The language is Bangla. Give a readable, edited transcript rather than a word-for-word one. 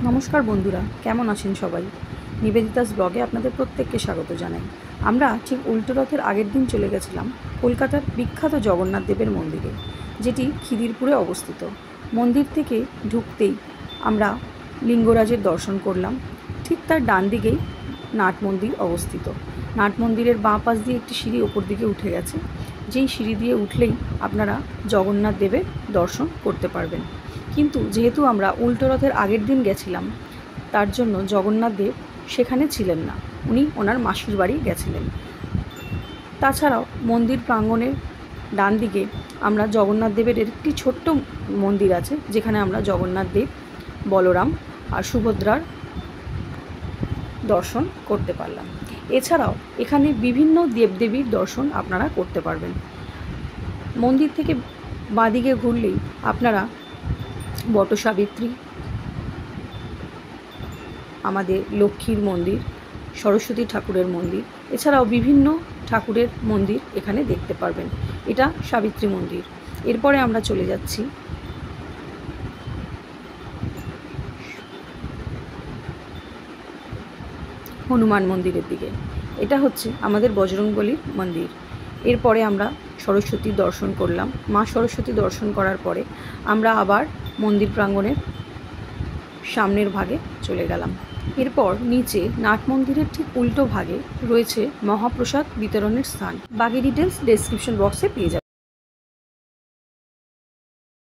নমস্কার বন্ধুরা, কেমন আছেন সবাই? নিবেদিতাস ব্লগে আপনাদের প্রত্যেককে স্বাগত জানাই। আমরা ঠিক উল্টো রথের আগের দিন চলে গেছিলাম কলকাতার বিখ্যাত জগন্নাথ দেবের মন্দিরে, যেটি খিদিরপুরে অবস্থিত। মন্দির থেকে ঢুকতেই আমরা লিঙ্গরাজের দর্শন করলাম। ঠিক তার ডান দিকেই নাট মন্দির অবস্থিত। নাট মন্দিরের বাঁ পাশ দিয়ে একটি সিঁড়ি ওপর দিকে উঠে গেছে, যেই সিঁড়ি দিয়ে উঠলেই আপনারা জগন্নাথ দেবের দর্শন করতে পারবেন। কিন্তু যেহেতু আমরা উল্টো রথের আগের দিন গেছিলাম, তার জন্য জগন্নাথ দেব সেখানে ছিলেন না, উনি ওনার মাসির বাড়ি গেছিলেন। তাছাড়াও মন্দির প্রাঙ্গণের ডান দিকে আমরা জগন্নাথ দেবের একটি ছোট্ট মন্দির আছে, যেখানে আমরা জগন্নাথ দেব, বলরাম আর সুভদ্রার দর্শন করতে পারলাম। এছাড়াও এখানে বিভিন্ন দেবদেবীর দর্শন আপনারা করতে পারবেন। মন্দির থেকে বাঁদিকে ঘুরলেই আপনারা বটসাবিত্রী, আমাদের লক্ষ্মীর মন্দির, সরস্বতী ঠাকুরের মন্দির, এছাড়াও বিভিন্ন ঠাকুরের মন্দির এখানে দেখতে পারবেন। এটা সাবিত্রী মন্দির। এরপরে আমরা চলে যাচ্ছি হনুমান মন্দিরের দিকে। এটা হচ্ছে আমাদের বজরংবলীর মন্দির। এরপরে আমরা সরস্বতীর দর্শন করলাম। মা সরস্বতী দর্শন করার পরে আমরা আবার মন্দির প্রাঙ্গণের সামনের ভাগে চলে গেলাম। এরপর নিচে নাট মন্দিরের ঠিক উল্টো ভাগে রয়েছে মহাপ্রসাদ বিতরণের স্থান। বাকি ডিটেলস ডেসক্রিপশন বক্সে পেয়ে যাবেন।